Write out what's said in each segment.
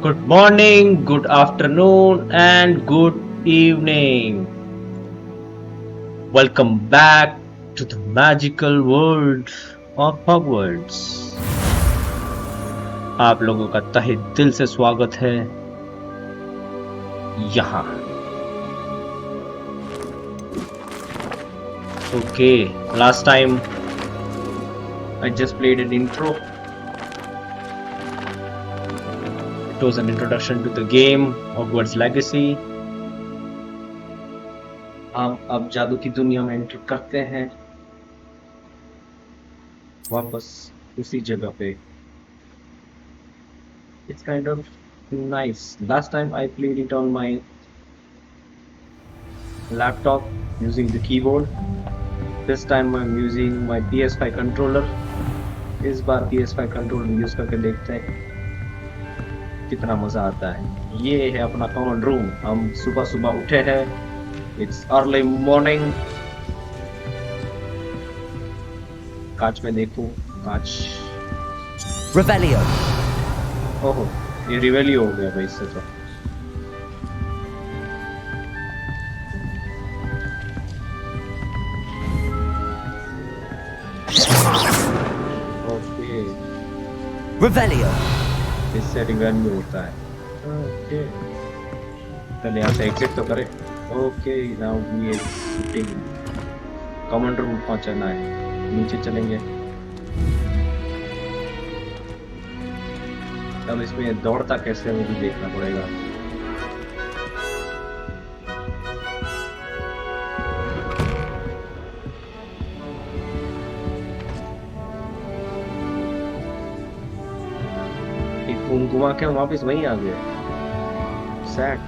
Good morning, good afternoon, and good evening. Welcome back to the magical world of Hogwarts. आप लोगों का तहे दिल से स्वागत है यहाँ. Okay, last time I just played an intro. It was an introduction to the game Hogwarts Legacy. हम अब जादू की दुनिया में एंटर करते हैं वापस उसी जगह पे. It's kind of nice. Last time I played it on my laptop using the keyboard. This time I'm using my PS5 controller. इस बार PS5 controller यूज करके देखते हैं कितना मजा आता है. ये है अपना कॉमन रूम. हम सुबह सुबह उठे हैं. It's early morning. कांच में देखूं. कांच. Revelio. ओहो, ये रिवेलियो हो गया भाई इससे तो. Okay, Revelio. इससे रिवेन्यू होता है. ओके, पहले यहाँ से एग्जिट तो करें. Okay, now we are sitting. Common room पहुंचना है. नीचे चलेंगे. अब इसमें दौड़ता कैसे है वो भी देखना पड़ेगा. घुमा के वापस वहीं आ गए. Sad.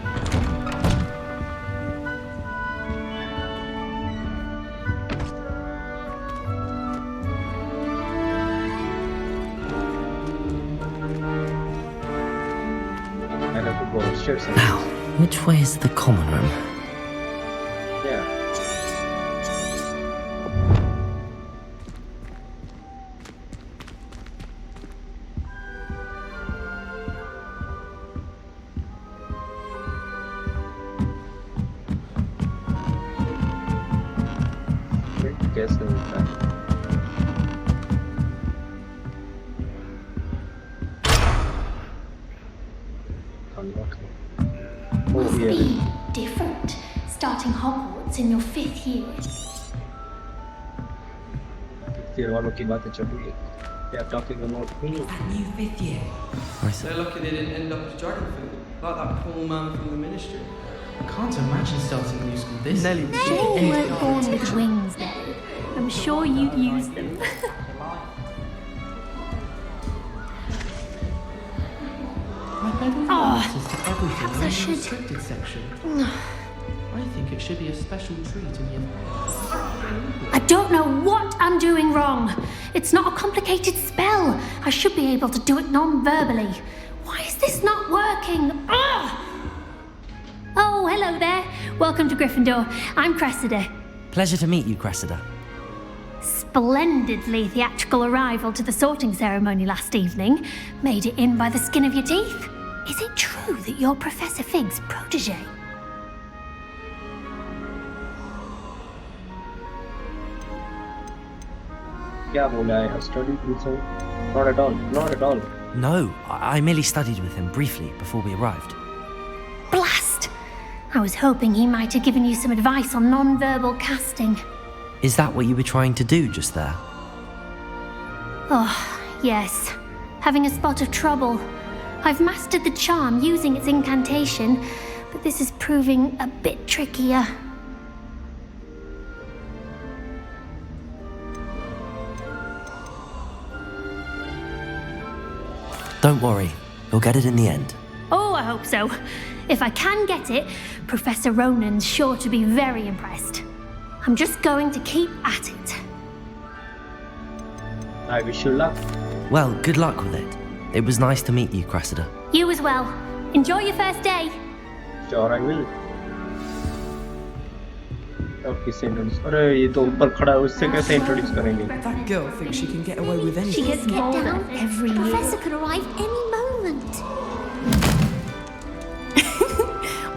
Now, which way is the common room? Yeah. कैसे होता है? Must be different, starting Hogwarts in your 5th year. फिर वालों की बातें चल रही है. They are talking about me. That new 5th year. They're lucky they didn't end up as Dragonfield, like that poor man from the Ministry. I can't imagine starting a new school this Nelly, year. They all weren't born with wings, though. I'm sure you'd use them. My bedroom access to everything perhaps I in the should. restricted section. I think it should be a special treat in your... I don't know what I'm doing wrong. It's not a complicated spell. I should be able to do it non-verbally. Why is this not working? Ugh! Oh, hello there. Welcome to Gryffindor. I'm Cressida. Pleasure to meet you, Cressida. Splendidly theatrical arrival to the sorting ceremony last evening. Made it in by the skin of your teeth. Is it true that you're Professor Fig's protege? क्या बोला है? Studied with him? Not at all. Not at all. No, I merely studied with him briefly before we arrived. Blast! I was hoping he might have given you some advice on non-verbal casting. Is that what you were trying to do just there? Oh, yes. Having a spot of trouble. I've mastered the charm using its incantation, but this is proving a bit trickier. Don't worry, you'll get it in the end. Oh, I hope so. If I can get it, Professor Ronan's sure to be very impressed. I'm just going to keep at it. I wish you luck. Well, good luck with it. It was nice to meet you, Cressida. You as well. Enjoy your first day. Sure, I will. अरे ये तो ऊपर खड़ा है. उससे कैसे introduce करेंगे? That girl thinks she can get away with She anything. gets bolder every year. Professor could arrive any moment.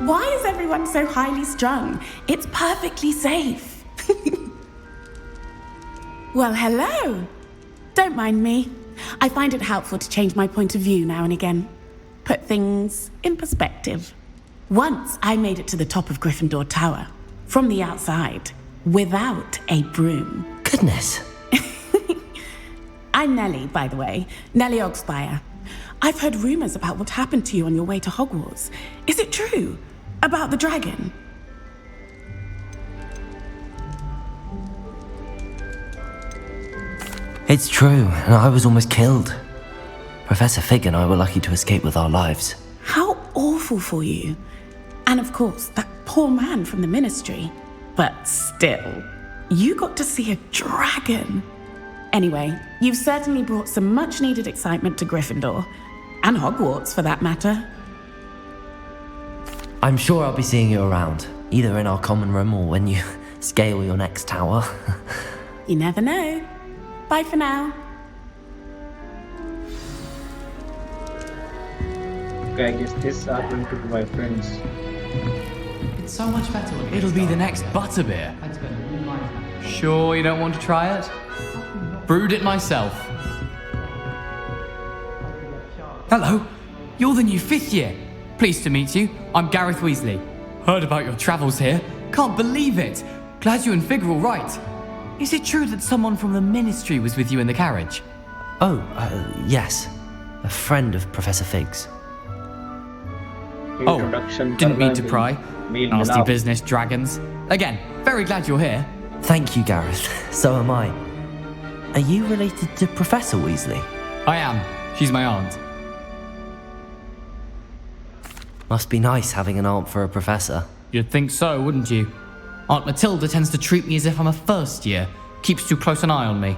Why is everyone so highly strung? It's perfectly safe. Well, hello. Don't mind me. I find it helpful to change my point of view now and again. Put things in perspective. Once I made it to the top of Gryffindor Tower, from the outside, without a broom. Goodness. I'm Nellie, by the way. Nellie Ogspire. I've heard rumors about what happened to you on your way to Hogwarts. Is it true? About the dragon? It's true, and I was almost killed. Professor Fig and I were lucky to escape with our lives. How awful for you. And of course, that poor man from the Ministry. But still, you got to see a dragon. Anyway, you've certainly brought some much-needed excitement to Gryffindor. And Hogwarts, for that matter. I'm sure I'll be seeing you around, either in our common room or when you scale your next tower. You never know. Bye for now. Okay, I guess these are going to be my friends. It's so much better when It'll be the next butterbeer. I'd spend all my time. Sure you don't want to try it? Brewed it myself. Hello, you're the new 5th year. Pleased to meet you. I'm Gareth Weasley. Heard about your travels here. Can't believe it. Glad you and Fig are all right. Is it true that someone from the Ministry was with you in the carriage? Oh, yes. A friend of Professor Fig's. Introduction. Didn't mean to pry. Meal Nasty Milao. business, dragons. Again, very glad you're here. Thank you, Gareth. So am I. Are you related to Professor Weasley? I am. She's my aunt. Must be nice having an aunt for a professor. You'd think so, wouldn't you? Aunt Matilda tends to treat me as if I'm a first year. Keeps too close an eye on me.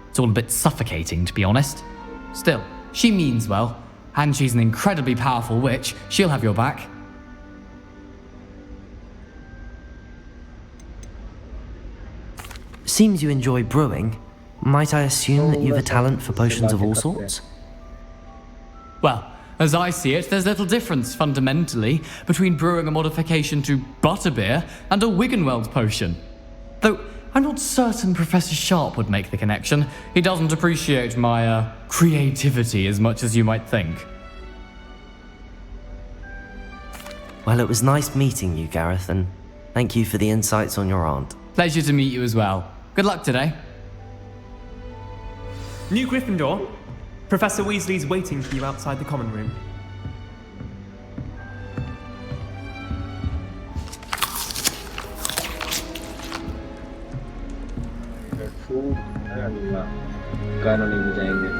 It's all a bit suffocating, to be honest. Still, she means well. And she's an incredibly powerful witch. She'll have your back. Seems you enjoy brewing. Might I assume that you've a talent for potions of all sorts? Well, as I see it, there's little difference, fundamentally, between brewing a modification to butterbeer and a Wiggenweld potion. Though, I'm not certain Professor Sharp would make the connection. He doesn't appreciate my, creativity as much as you might think. Well, it was nice meeting you, Gareth, and thank you for the insights on your aunt. Pleasure to meet you as well. Good luck today. New Gryffindor, Professor Weasley's waiting for you outside the common room. Food कानूनी में जाएंगे.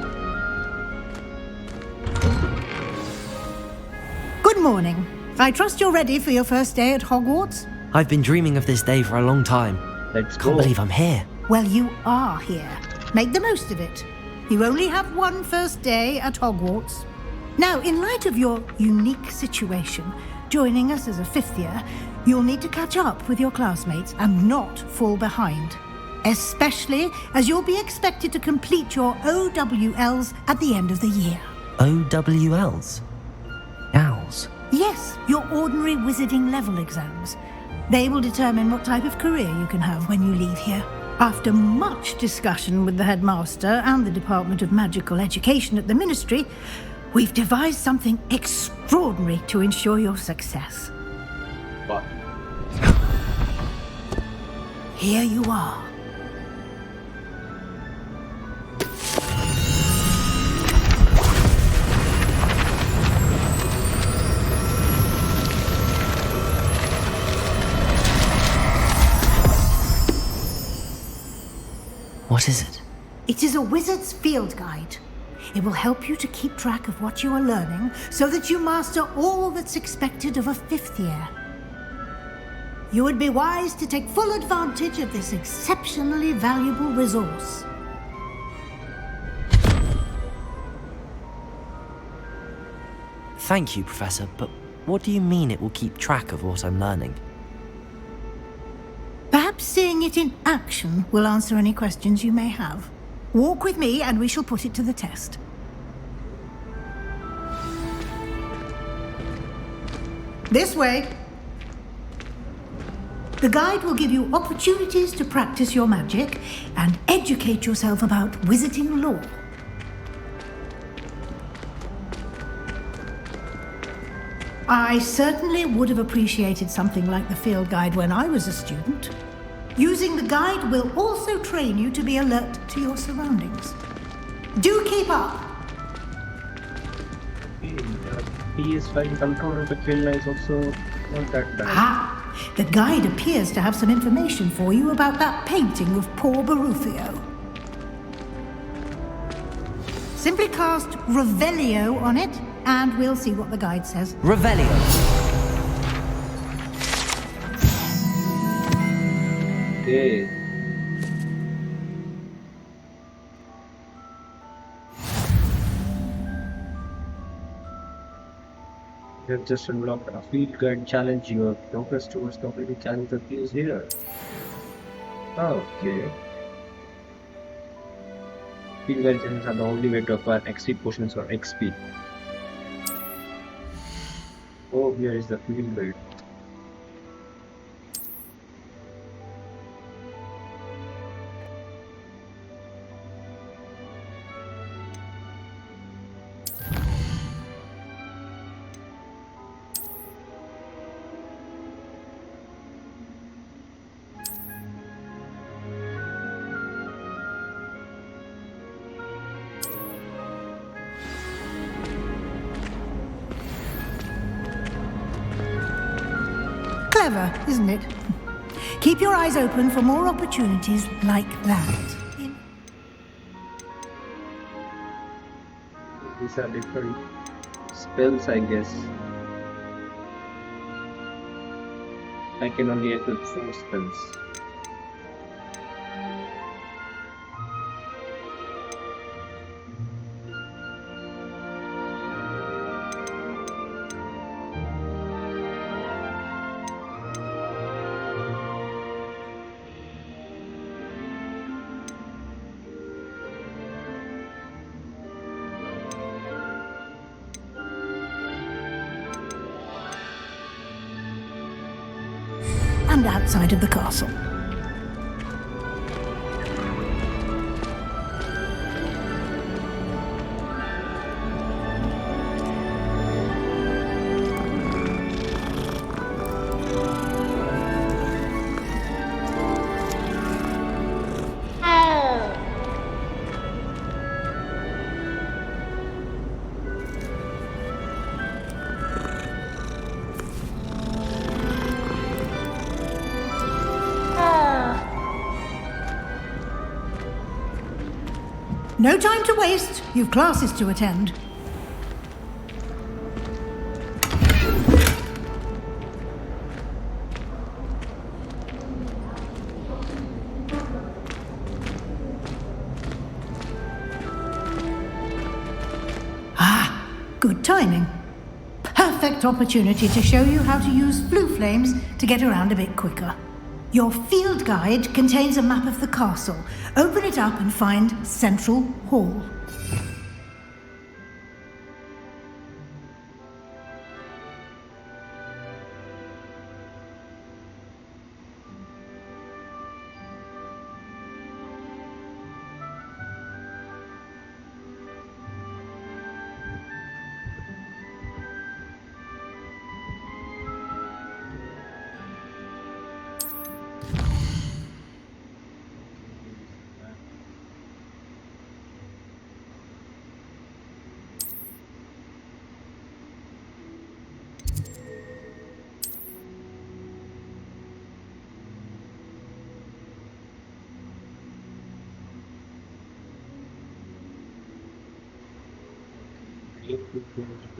Good morning. I trust you're ready for your first day at Hogwarts? I've been dreaming of this day for a long time. Let's Can't go. believe I'm here. Well, you are here. Make the most of it. You only have one first day at Hogwarts. Now, in light of your unique situation, joining us as a 5th year, you'll need to catch up with your classmates and not fall behind. Especially as you'll be expected to complete your OWLs at the end of the year. OWLs? Owls? Yes, your ordinary wizarding level exams. They will determine what type of career you can have when you leave here. After much discussion with the headmaster and the Department of Magical Education at the Ministry, we've devised something extraordinary to ensure your success. What? Here you are. What is it? It is a wizard's field guide. It will help you to keep track of what you are learning so that you master all that's expected of a 5th year. You would be wise to take full advantage of this exceptionally valuable resource. Thank you, Professor, but what do you mean it will keep track of what I'm learning? Perhaps seeing it in action will answer any questions you may have. Walk with me and we shall put it to the test. This way. The guide will give you opportunities to practice your magic and educate yourself about wizarding lore. I certainly would have appreciated something like the field guide when I was a student. Using the guide will also train you to be alert to your surroundings. Do keep up! PS5 controller with feel is also not that bad. Ah! The guide appears to have some information for you about that painting of poor Baruthio. Simply cast Revelio on it, and we'll see what the guide says. Revelio. Okay. You have just unlocked a field guide challenge. Your progress towards completing challenge appears here. Okay. Field guide challenges are the only way to acquire XP potions or XP. Oh, here is the field guide. Clever, isn't it? Keep your eyes open for more opportunities like that. These are different spells, I guess. I can only equip 4 spells. And outside of the castle. No time to waste. You've classes to attend. Ah, good timing. Perfect opportunity to show you how to use blue flames to get around a bit quicker. Your field guide contains a map of the castle. Open it up and find Central Hall.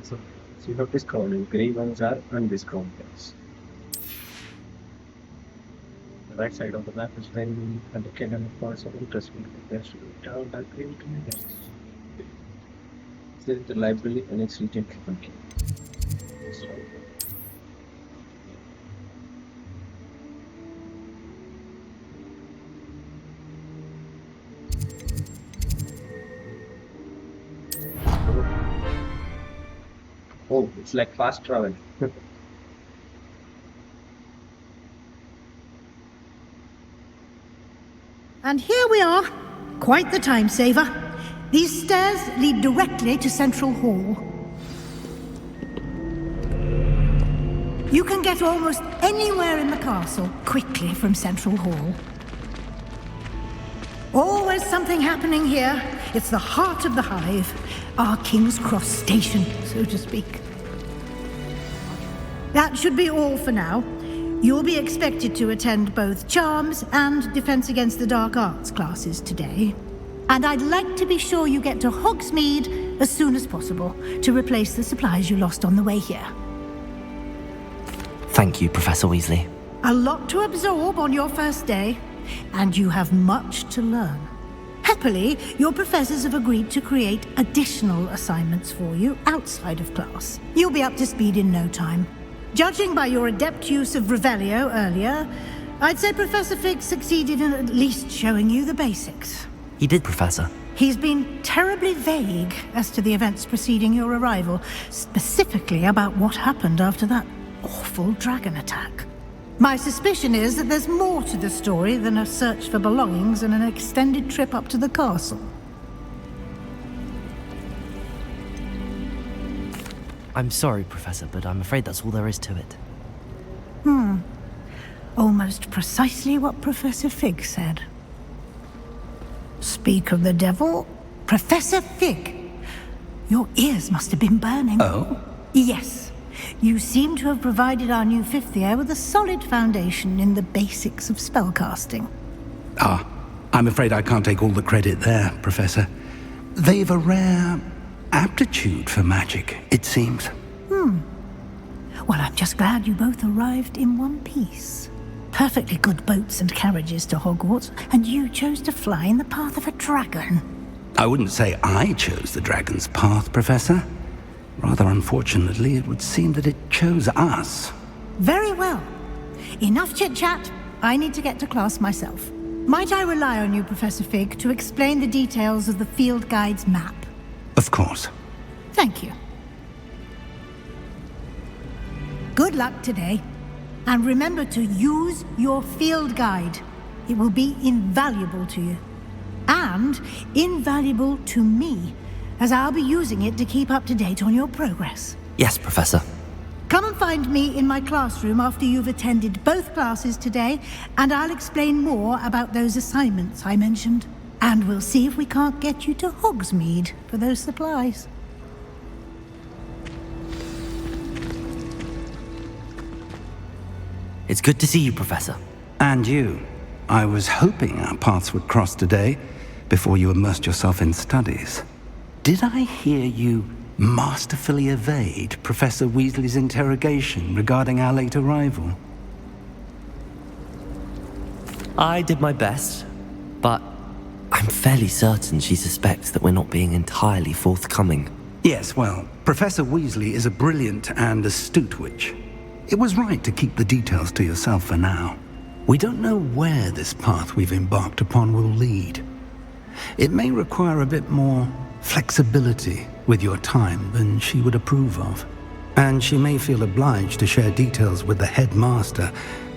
So you have discounted. Grey ones are undiscounted. The right side of the map is very unique and the can of parts of interest will be best to down that green communities. This is the library and its region frequently. Oh, it's like fast travel. And here we are. Quite the time saver. These stairs lead directly to Central Hall. You can get almost anywhere in the castle quickly from Central Hall. Always something happening here. It's the heart of the hive, our King's Cross station, so to speak. That should be all for now. You'll be expected to attend both Charms and Defense Against the Dark Arts classes today. And I'd like to be sure you get to Hogsmeade as soon as possible to replace the supplies you lost on the way here. Thank you, Professor Weasley. A lot to absorb on your first day, and you have much to learn. Happily, your professors have agreed to create additional assignments for you outside of class. You'll be up to speed in no time. Judging by your adept use of Revelio earlier, I'd say Professor Fig succeeded in at least showing you the basics. He did, Professor. He's been terribly vague as to the events preceding your arrival, specifically about what happened after that awful dragon attack. My suspicion is that there's more to the story than a search for belongings and an extended trip up to the castle. I'm sorry, Professor, but I'm afraid that's all there is to it. Almost precisely what Professor Fig said. Speak of the devil, Professor Fig. Your ears must have been burning. Oh? Yes. You seem to have provided our new fifth year with a solid foundation in the basics of spellcasting. Ah, I'm afraid I can't take all the credit there, Professor. They've a rare aptitude for magic, it seems. Well, I'm just glad you both arrived in one piece. Perfectly good boats and carriages to Hogwarts, and you chose to fly in the path of a dragon. I wouldn't say I chose the dragon's path, Professor. Rather unfortunately, it would seem that it chose us. Very well. Enough chit-chat. I need to get to class myself. Might I rely on you, Professor Fig, to explain the details of the field guide's map? Of course. Thank you. Good luck today. And remember to use your field guide. It will be invaluable to you. And invaluable to me, as I'll be using it to keep up to date on your progress. Yes, Professor. Come and find me in my classroom after you've attended both classes today, and I'll explain more about those assignments I mentioned. And we'll see if we can't get you to Hogsmeade for those supplies. It's good to see you, Professor. And you. I was hoping our paths would cross today, before you immersed yourself in studies. Did I hear you masterfully evade Professor Weasley's interrogation regarding our late arrival? I did my best, but I'm fairly certain she suspects that we're not being entirely forthcoming. Yes, well, Professor Weasley is a brilliant and astute witch. It was right to keep the details to yourself for now. We don't know where this path we've embarked upon will lead. It may require a bit more flexibility with your time than she would approve of. And she may feel obliged to share details with the headmaster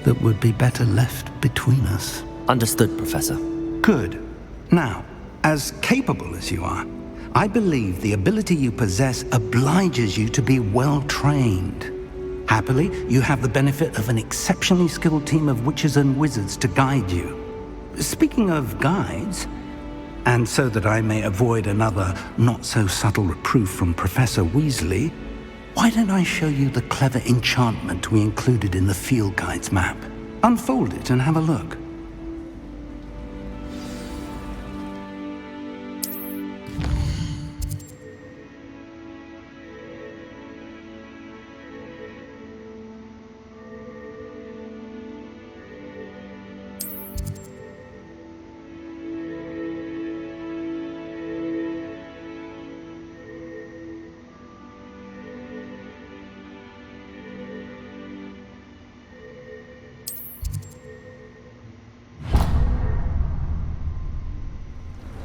that would be better left between us. Understood, Professor. Good. Now, as capable as you are, I believe the ability you possess obliges you to be well-trained. Happily, you have the benefit of an exceptionally skilled team of witches and wizards to guide you. Speaking of guides, and so that I may avoid another not-so-subtle reproof from Professor Weasley, why don't I show you the clever enchantment we included in the field guide's map? Unfold it and have a look.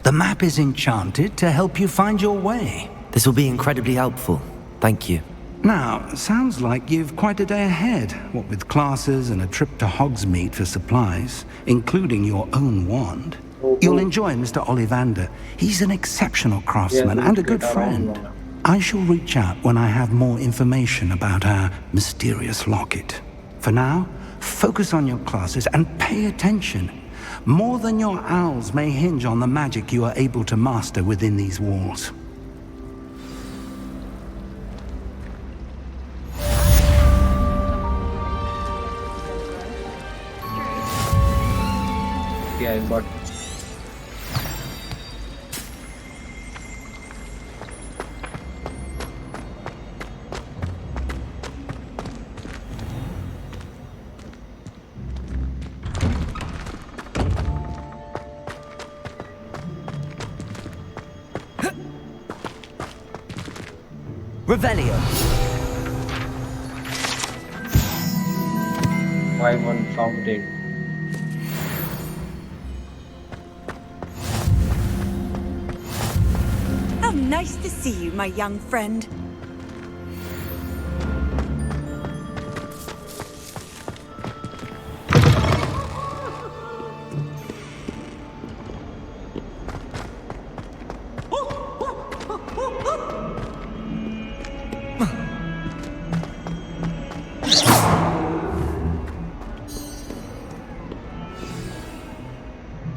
The map is enchanted to help you find your way. This will be incredibly helpful. Thank you. Now, sounds like you've quite a day ahead, what with classes and a trip to Hogsmeade for supplies, including your own wand. You'll enjoy Mr. Ollivander. He's an exceptional craftsman and a good friend. I shall reach out when I have more information about our mysterious locket. For now, focus on your classes and pay attention. More than your owls may hinge on the magic you are able to master within these walls. Yeah, I got. Revelio. 5-1 fountain. How nice to see you, my young friend.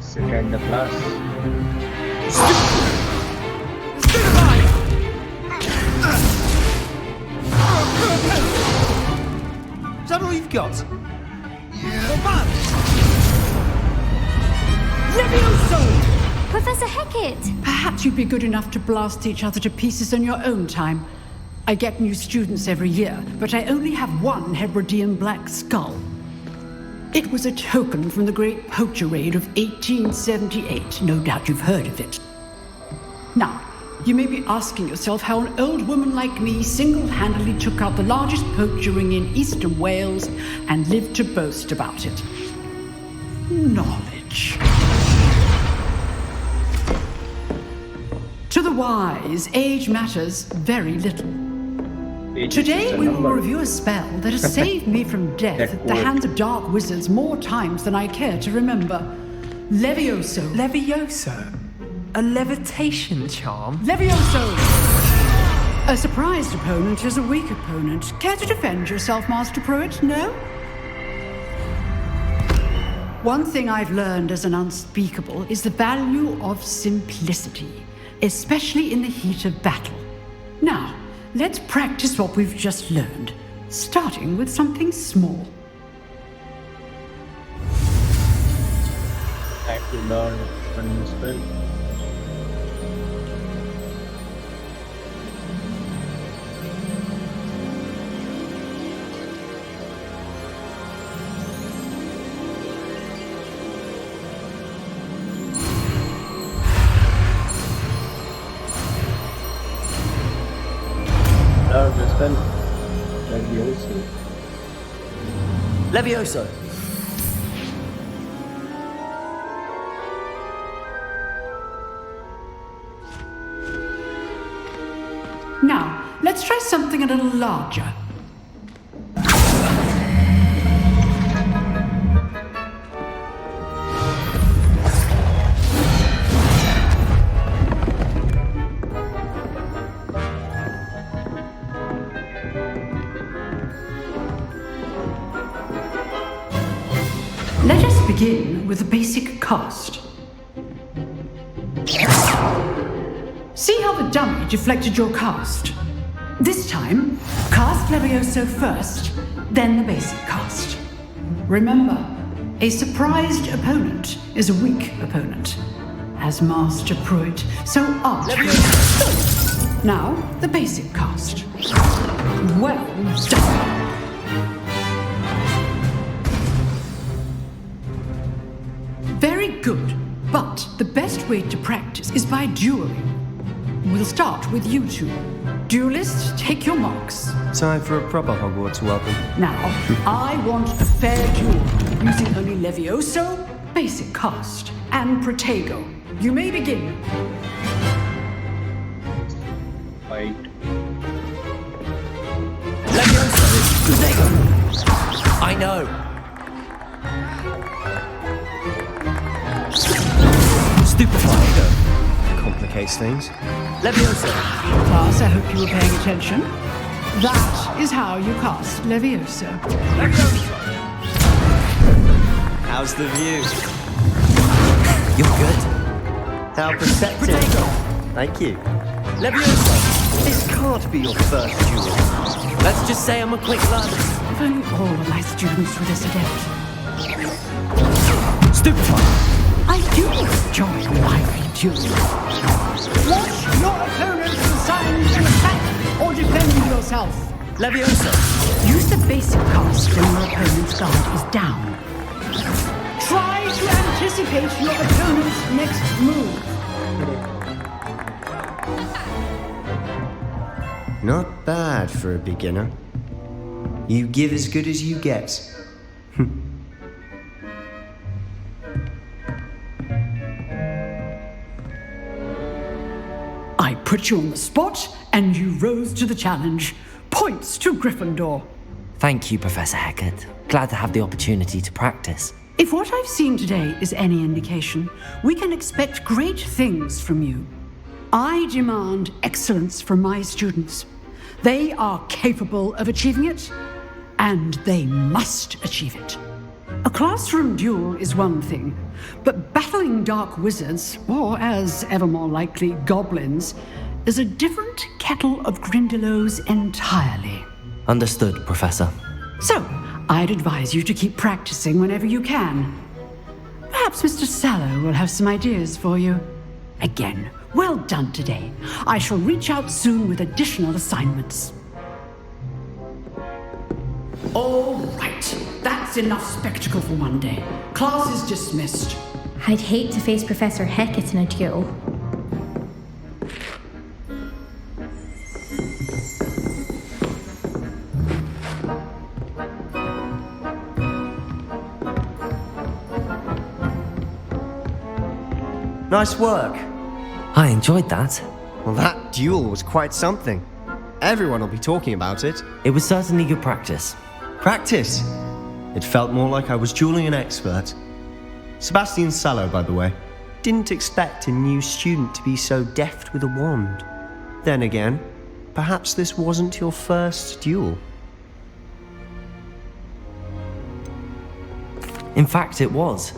Second the class. Is that all you've got? Professor Hecat! Perhaps you'd be good enough to blast each other to pieces on your own time. I get new students every year, but I only have one Hebridean black skull. It was a token from the Great Poacher Raid of 1878. No doubt you've heard of it. Now, you may be asking yourself how an old woman like me single-handedly took out the largest poacher ring in eastern Wales and lived to boast about it. Knowledge. To the wise, age matters very little. Today we will review a spell that has saved me from death at the hands of dark wizards more times than I care to remember. Levioso. Levioso? A levitation charm? Levioso! A surprised opponent is a weak opponent. Care to defend yourself, Master Pruitt? No? One thing I've learned as an unspeakable is the value of simplicity, especially in the heat of battle. Now, let's practice what we've just learned, starting with something small. Time to learn a new spell. Learn the spell. Levioso. Levioso. Now, let's try something a little larger. Let us begin with a basic cast. See how the dummy deflected your cast? This time, cast Levioso first, then the basic cast. Remember, a surprised opponent is a weak opponent, as Master Pruitt so artfully. Now, the basic cast. Well done. Very good, but the best way to practice is by dueling. We'll start with you two. Duelists, take your marks. Time for a proper Hogwarts welcome. Now, I want a fair duel, using only Levioso, basic cast, and Protego. You may begin. Fight. Levioso. Protego. I know. complicate things. Leviosa! Class, I hope you were paying attention. That is how you cast Leviosa. How's the view? You're good. How perceptive. Thank you. Leviosa! This can't be your first duel. Let's just say I'm a quick learner. If only all of my students were this adept. Stupefy! I do enjoy lively duels. Watch your opponents assign an attack or defend yourself. Leviosa! Use the basic cast when your opponent's guard is down. Try to anticipate your opponent's next move. Not bad for a beginner. You give as good as you get. I put you on the spot, and you rose to the challenge. Points to Gryffindor. Thank you, Professor Hecat. Glad to have the opportunity to practice. If what I've seen today is any indication, we can expect great things from you. I demand excellence from my students. They are capable of achieving it, and they must achieve it. A classroom duel is one thing, but battling dark wizards, or as ever more likely, goblins, is a different kettle of Grindylows entirely. Understood, Professor. So, I'd advise you to keep practicing whenever you can. Perhaps Mr. Sallow will have some ideas for you. Again, well done today. I shall reach out soon with additional assignments. All right, that's enough spectacle for one day. Class is dismissed. I'd hate to face Professor Hecat in a duel. Nice work. I enjoyed that. Well, that duel was quite something. Everyone will be talking about it. It was certainly good practice. Practice? It felt more like I was dueling an expert. Sebastian Sallow, by the way. Didn't expect a new student to be so deft with a wand. Then again, perhaps this wasn't your first duel. In fact, it was.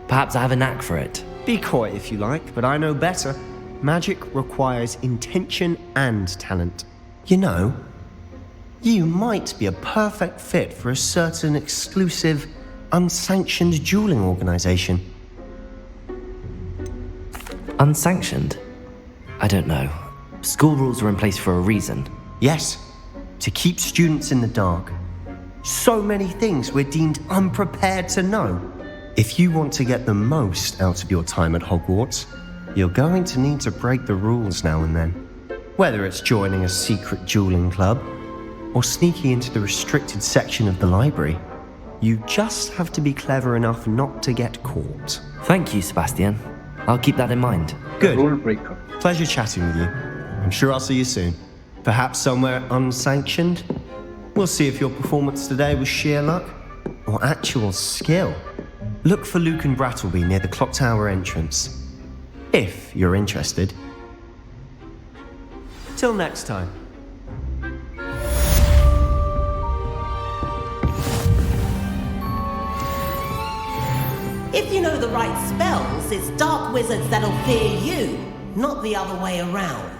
Perhaps I have a knack for it. Be coy if you like, but I know better. Magic requires intention and talent. You know, you might be a perfect fit for a certain exclusive, unsanctioned dueling organization. Unsanctioned? I don't know. School rules are in place for a reason. Yes, to keep students in the dark. So many things we're deemed unprepared to know. If you want to get the most out of your time at Hogwarts, you're going to need to break the rules now and then. Whether it's joining a secret dueling club, or sneaking into the restricted section of the library, you just have to be clever enough not to get caught. Thank you, Sebastian. I'll keep that in mind. Good. Rule breaker. Pleasure chatting with you. I'm sure I'll see you soon. Perhaps somewhere unsanctioned? We'll see if your performance today was sheer luck, or actual skill. Look for Luke and Brattleby near the clock tower entrance. If you're interested. Till next time. If you know the right spells, it's dark wizards that'll fear you, not the other way around.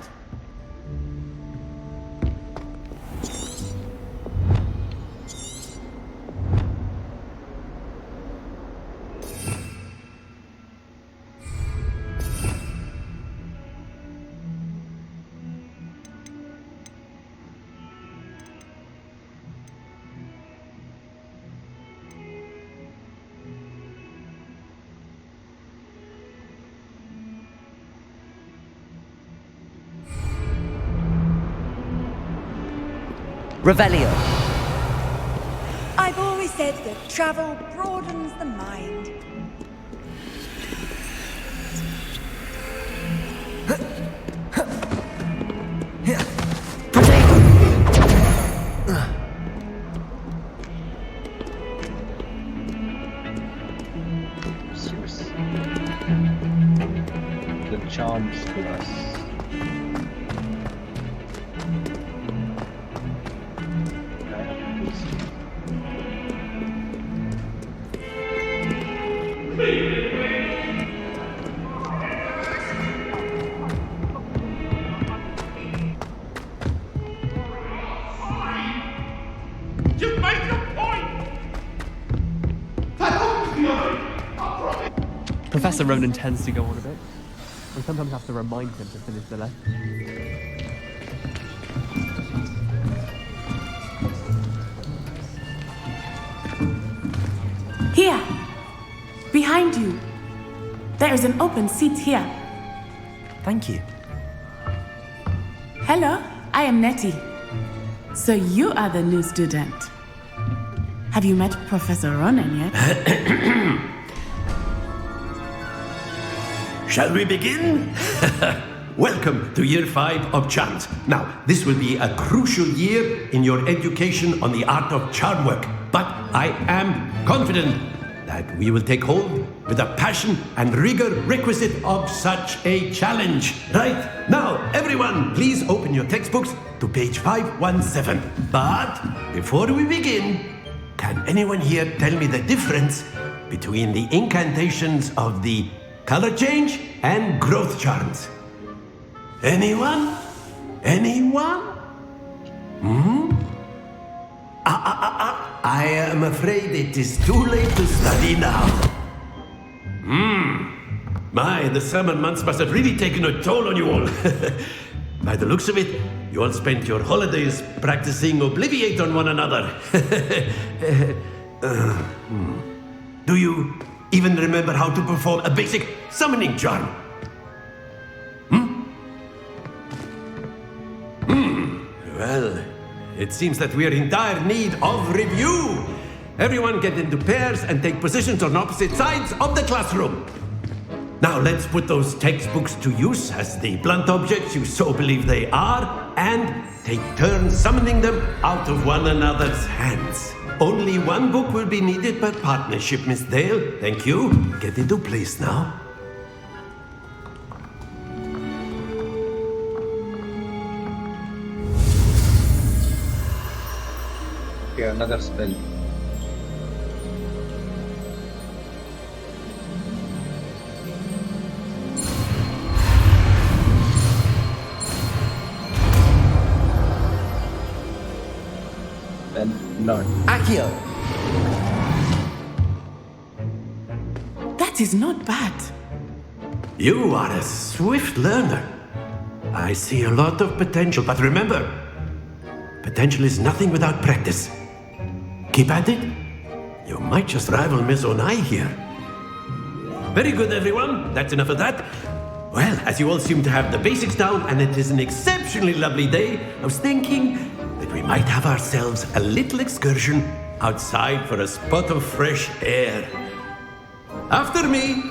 Revelio. I've always said that travel broadens the mind. The charms for us. Professor Ronan tends to go on a bit. We sometimes have to remind him to finish the lesson. Here! Behind you! There is an open seat here. Thank you. Hello, I am Nettie. So you are the new student. Have you met Professor Ronan yet? Shall we begin? Welcome to year 5 of charms. Now, this will be a crucial year in your education on the art of charm work. But I am confident that we will take hold with the passion and rigor requisite of such a challenge. Right? Now, everyone, please open your textbooks to page 517. But before we begin, can anyone here tell me the difference between the incantations of the color change and growth charms? Anyone? Anyone? I am afraid it is too late to study now. My, the summer months must have really taken a toll on you all. By the looks of it, you all spent your holidays practicing Obliviate on one another. Do you even remember how to perform a basic summoning charm? Well, it seems that we are in dire need of review. Everyone get into pairs and take positions on opposite sides of the classroom. Now let's put those textbooks to use as the blunt objects you so believe they are, and take turns summoning them out of one another's hands. Only one book will be needed per partnership, Miss Dale. Thank you. Get into place now. Okay, another spell. Well, not. Accio! That is not bad. You are a swift learner. I see a lot of potential, but remember, potential is nothing without practice. Keep at it. You might just rival Miss Onai here. Very good, everyone. That's enough of that. Well, as you all seem to have the basics down, and it is an exceptionally lovely day, I was thinking that we might have ourselves a little excursion outside for a spot of fresh air. After me.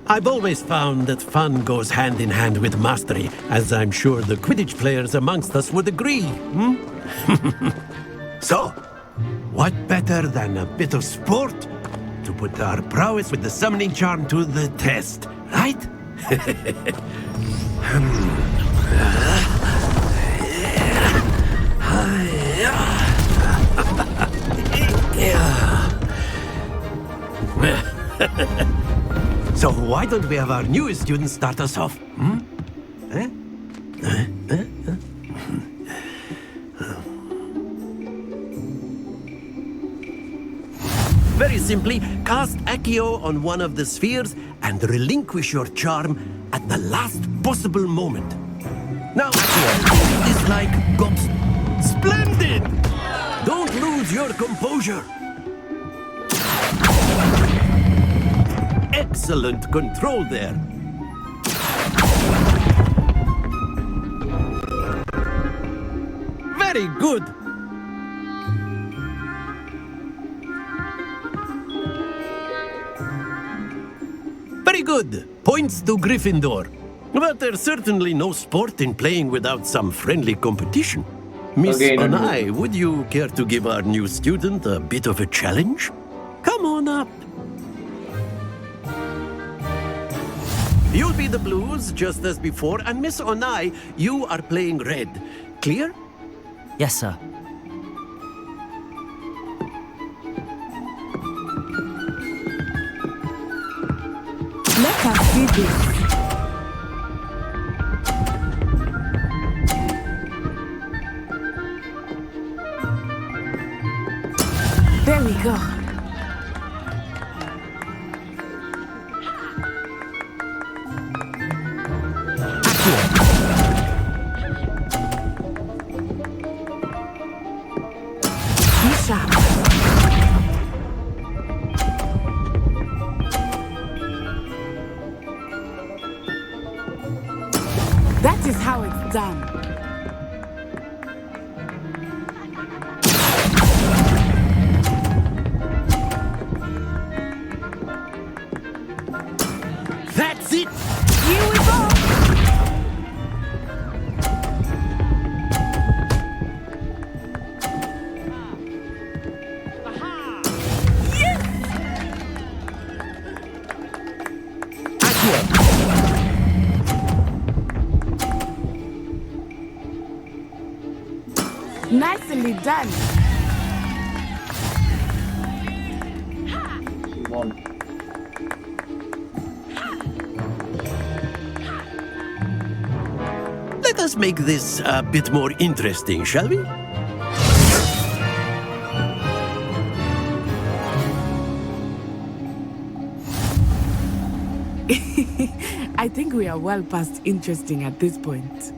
I've always found that fun goes hand in hand with mastery, as I'm sure the Quidditch players amongst us would agree. So, what better than a bit of sport to put our prowess with the summoning charm to the test, right? So why don't we have our newest student start us off? Very simply, cast Accio on one of the spheres and relinquish your charm at the last possible moment. Now, Accio, it's like Gobs. Splendid! Don't lose your composure. Excellent control there. Very good. Very good. Points to Gryffindor. But there's certainly no sport in playing without some friendly competition. Miss Onai, would you care to give our new student a bit of a challenge? Come on up. You'll be the blues, just as before, and Miss Onai, you are playing red. Clear? Yes, sir. Let us see this. There we go. Be sharp. That is how it's done. That's it! Here we go! Nicely done. Let us make this a bit more interesting, shall we? I think we are well past interesting at this point.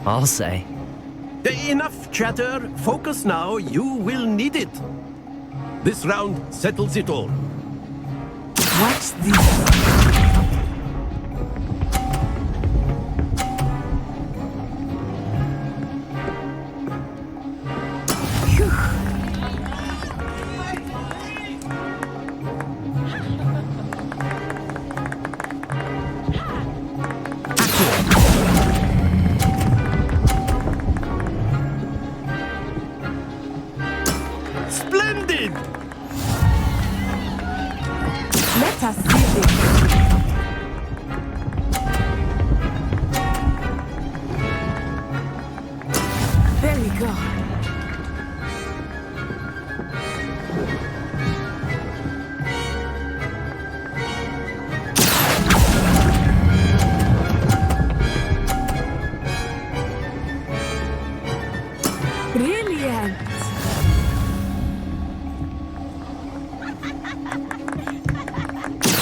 I'll say. Enough chatter. Focus now. You will need it. This round settles it all. Watch this. Splendid! Let us see this. There we go. Brilliant.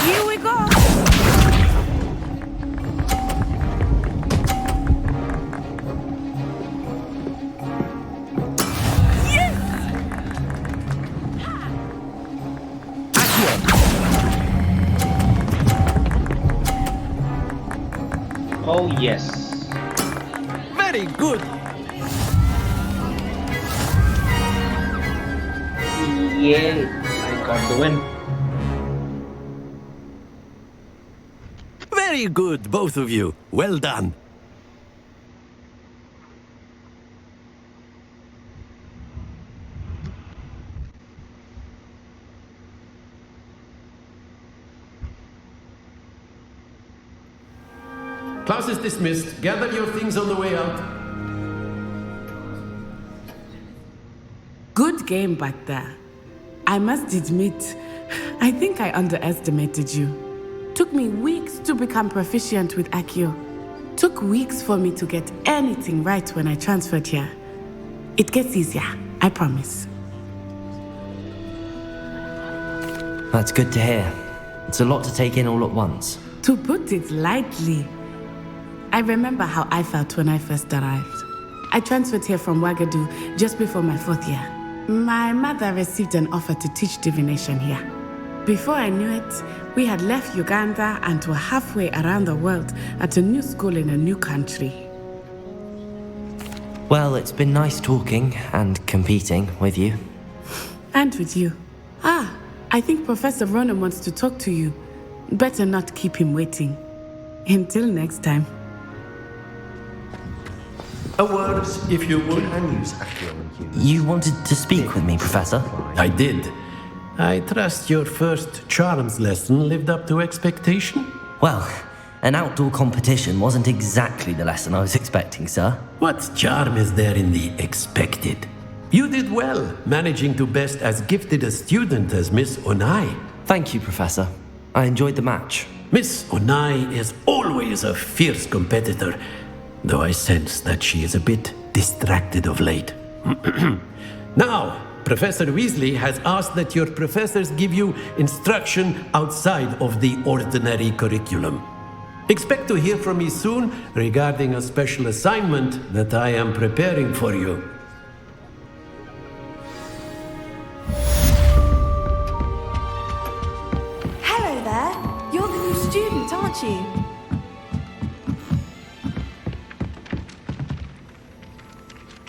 Here we go. Oh yes. Very good. Yeah, I got the win. Very good, both of you. Well done. Class is dismissed. Gather your things on the way out. Good game back there. I must admit, I think I underestimated you. Took me weeks to become proficient with Accio. Took weeks for me to get anything right when I transferred here. It gets easier, I promise. That's good to hear. It's a lot to take in all at once. To put it lightly, I remember how I felt when I first arrived. I transferred here from Ouagadougou just before my 4th year. My mother received an offer to teach divination here. Before I knew it, we had left Uganda and were halfway around the world at a new school in a new country. Well, it's been nice talking and competing with you. And with you. I think Professor Ronan wants to talk to you. Better not keep him waiting. Until next time. A word, if you would. You wanted to speak with me, Professor? I did. I trust your first charms lesson lived up to expectation? Well, an outdoor competition wasn't exactly the lesson I was expecting, sir. What charm is there in the expected? You did well, managing to best as gifted a student as Miss Onai. Thank you, Professor. I enjoyed the match. Miss Onai is always a fierce competitor, though I sense that she is a bit distracted of late. Now, Professor Weasley has asked that your professors give you instruction outside of the ordinary curriculum. Expect to hear from me soon regarding a special assignment that I am preparing for you. Hello there. You're the new student, aren't you?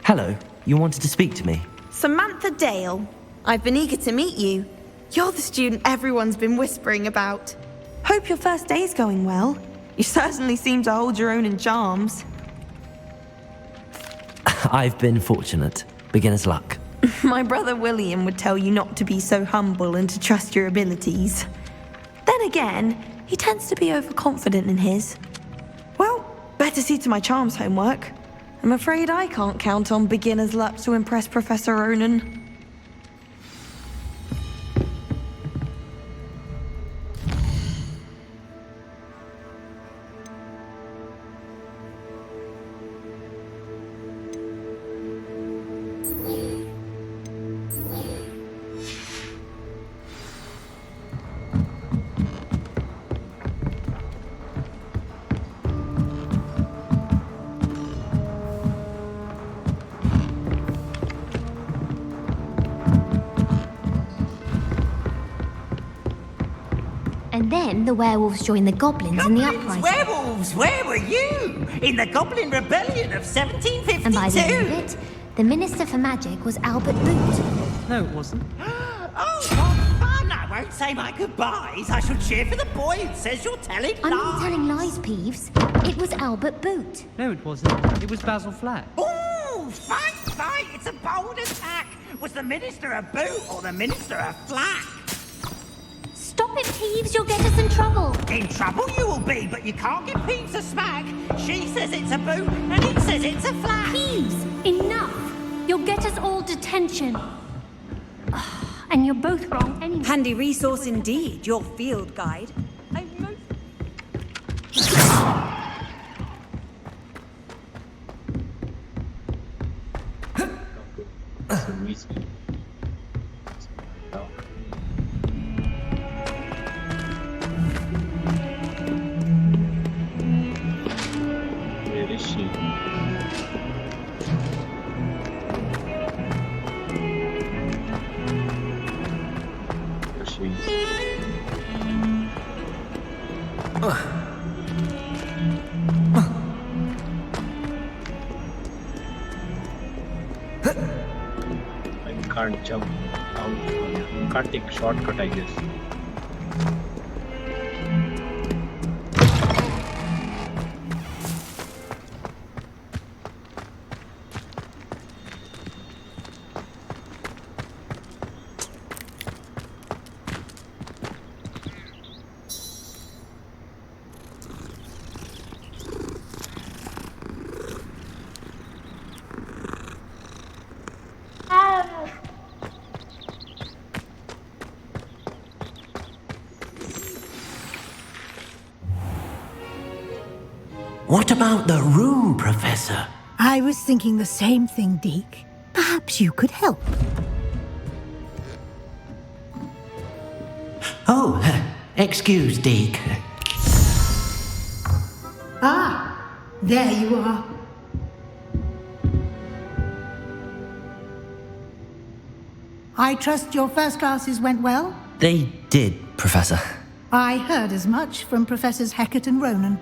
Hello, you wanted to speak to me? Samantha Dale. I've been eager to meet you. You're the student everyone's been whispering about. Hope your first day's going well. You certainly seem to hold your own in charms. I've been fortunate. Beginner's luck. My brother William would tell you not to be so humble and to trust your abilities. Then again, he tends to be overconfident in his. Well, better see to my charms homework. I'm afraid I can't count on beginner's luck to impress Professor Ronan. And then the werewolves joined the goblins in the uprising. Werewolves, where were you? In the Goblin Rebellion of 1752? And by the end of it, the Minister for Magic was Albert Boot. No, it wasn't. Oh, what fun! I won't say my goodbyes. I shall cheer for the boy who says you're telling I'm lies. not telling lies, Peeves. It was Albert Boot. No, it wasn't. It was Basil Flack. Ooh, fight! It's a bold attack. Was the Minister a boot or the Minister a flack? Stop it, Peeves. You'll get us in trouble. In trouble you will be, but you can't give Peeves a smack. She says it's a boot and he says it's a flack. Peeves, enough. You'll get us all detention. And you're both wrong anyway. Handy resource indeed, your field guide. Where is she? There she is. I can't jump out. Can't take shortcut, I guess. What about the room, Professor? I was thinking the same thing, Deke. Perhaps you could help. Oh, excuse, Deke. Ah, there you are. I trust your first classes went well? They did, Professor. I heard as much from Professors Hecat and Ronan.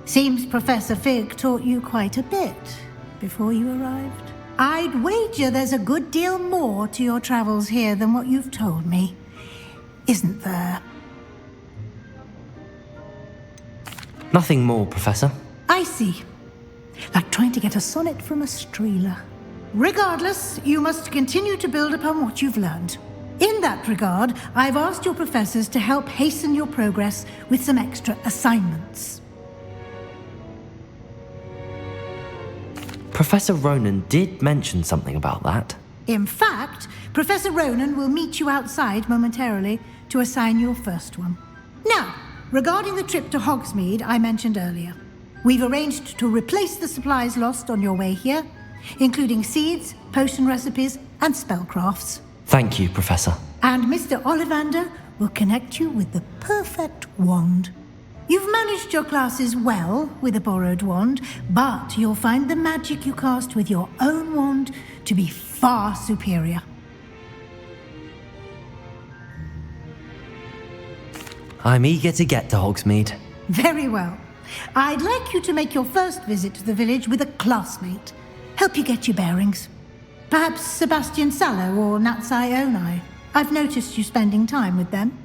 Seems Professor Fig taught you quite a bit before you arrived. I'd wager there's a good deal more to your travels here than what you've told me. Isn't there? Nothing more, Professor. I see. Like trying to get a sonnet from a streeler. Regardless, you must continue to build upon what you've learned. In that regard, I've asked your professors to help hasten your progress with some extra assignments. Professor Ronan did mention something about that. In fact, Professor Ronan will meet you outside momentarily to assign your first one. Now, regarding the trip to Hogsmeade I mentioned earlier, we've arranged to replace the supplies lost on your way here, including seeds, potion recipes, and spellcrafts. Thank you, Professor. And Mr. Ollivander will connect you with the perfect wand. You've managed your classes well with a borrowed wand, but you'll find the magic you cast with your own wand to be far superior. I'm eager to get to Hogsmeade. Very well. I'd like you to make your first visit to the village with a classmate. Help you get your bearings. Perhaps Sebastian Sallow or Natsai Onai. I've noticed you spending time with them.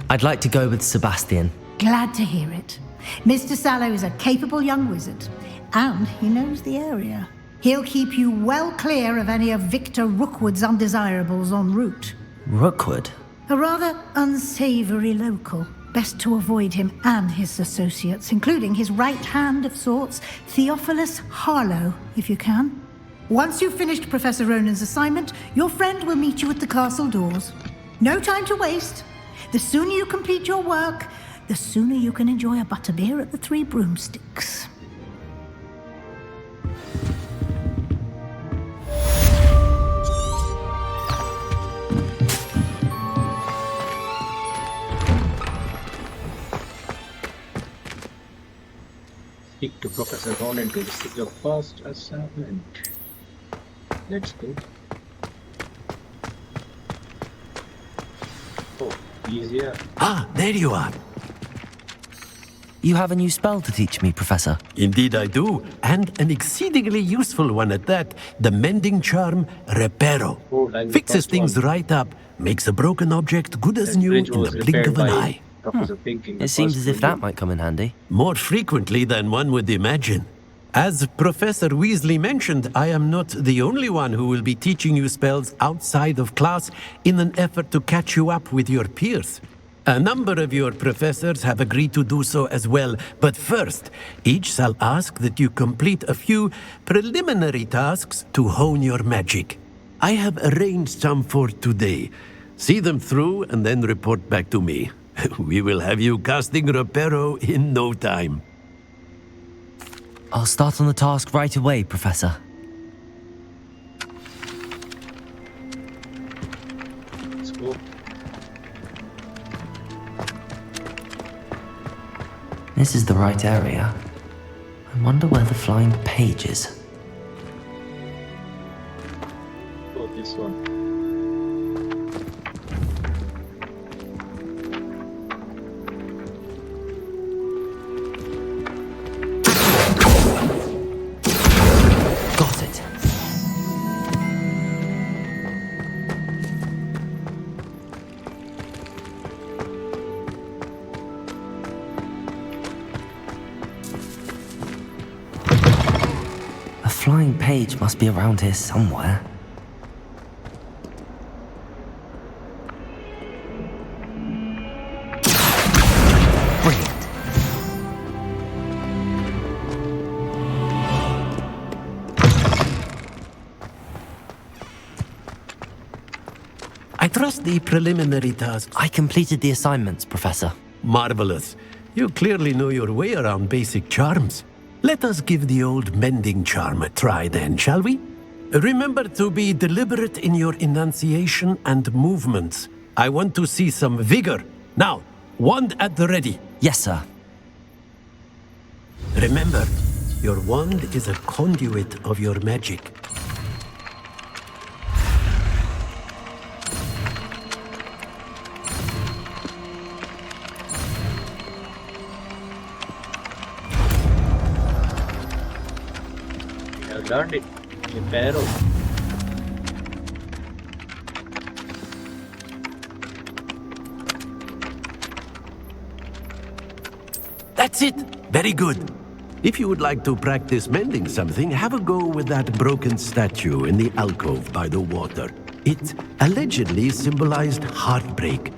I'd like to go with Sebastian. Glad to hear it. Mr. Sallow is a capable young wizard, and he knows the area. He'll keep you well clear of any of Victor Rookwood's undesirables en route. Rookwood? A rather unsavory local. Best to avoid him and his associates, including his right hand of sorts, Theophilus Harlow, if you can. Once you've finished Professor Ronan's assignment, your friend will meet you at the castle doors. No time to waste. The sooner you complete your work, the sooner you can enjoy a butterbeer at the Three Broomsticks. Speak to Professor Ronan to receive your first assignment. Let's go. Oh, easier. Ah, there you are. You have a new spell to teach me, Professor. Indeed I do, and an exceedingly useful one at that. The mending charm Reparo. Fixes things right up, makes a broken object good as new in the blink of an eye. It seems as if that might come in handy. More frequently than one would imagine. As Professor Weasley mentioned, I am not the only one who will be teaching you spells outside of class in an effort to catch you up with your peers. A number of your professors have agreed to do so as well, but first, each shall ask that you complete a few preliminary tasks to hone your magic. I have arranged some for today. See them through and then report back to me. We will have you casting Reparo in no time. I'll start on the task right away, Professor. Let's go. This is the right area. I wonder where the flying page is. Oh, this one. Got it. A flying page must be around here somewhere. Brilliant. I trust the preliminary tasks. I completed the assignments, Professor. Marvelous. You clearly know your way around basic charms. Let us give the old mending charm a try then, shall we? Remember to be deliberate in your enunciation and movements. I want to see some vigor. Now, wand at the ready. Yes, sir. Remember, your wand is a conduit of your magic. I learned it. Reparo. That's it. Very good. If you would like to practice mending something, have a go with that broken statue in the alcove by the water. It allegedly symbolized heartbreak.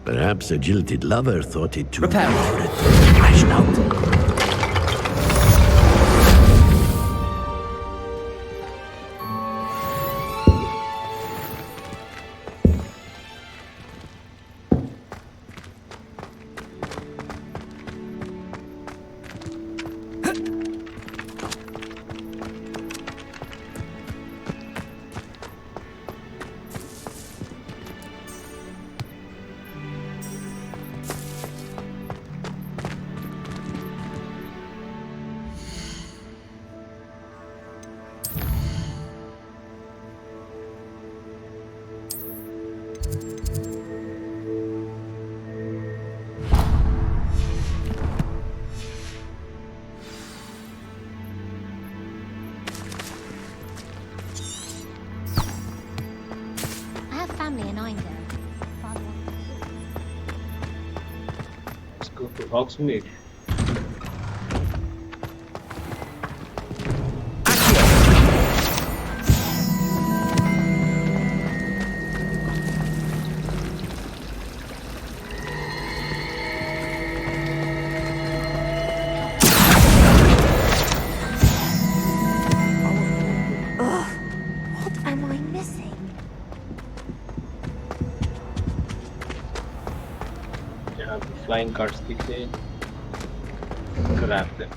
Perhaps a jilted lover thought it too desperate to smash out. Let's go to Hogsmeade. Ugh, what am I missing? यहाँ पे flying cards दिखते हैं. Grab them.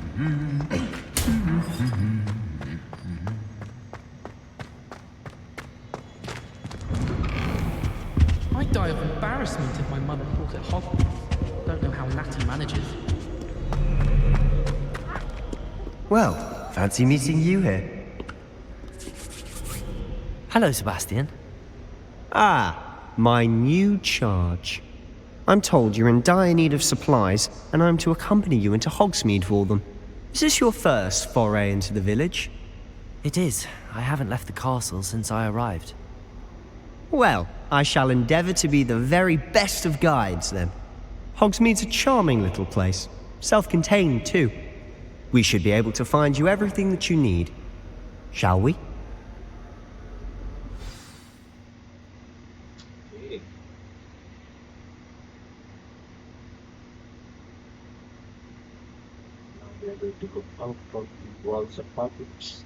I'd die of embarrassment if my mother bought at Hogwarts. Don't know how Natty manages. Well, fancy meeting you here. Hello, Sebastian. Ah, my new charge. I'm told you're in dire need of supplies, and I'm to accompany you into Hogsmeade for them. Is this your first foray into the village? It is. I haven't left the castle since I arrived. Well, I shall endeavour to be the very best of guides, then. Hogsmeade's a charming little place, self-contained too. We should be able to find you everything that you need. Shall we? Okay. Now we are going to go out from the walls of Hogwarts.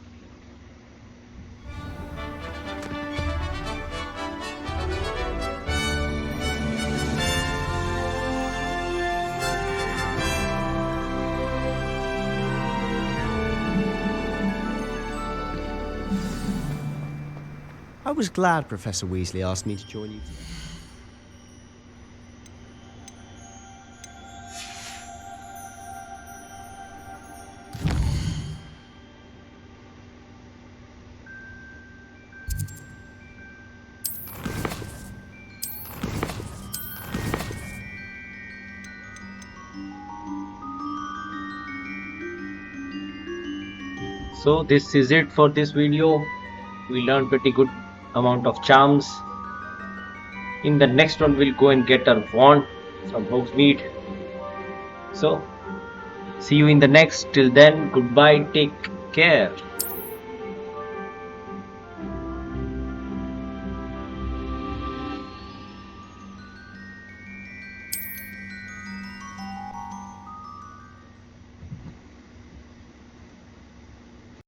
I was glad Professor Weasley asked me to join you. So this is it for this video. We learned pretty good amount of charms. In the next one we'll go and get our wand from Hogsmeade. So see you in the next. Till then, goodbye, take care.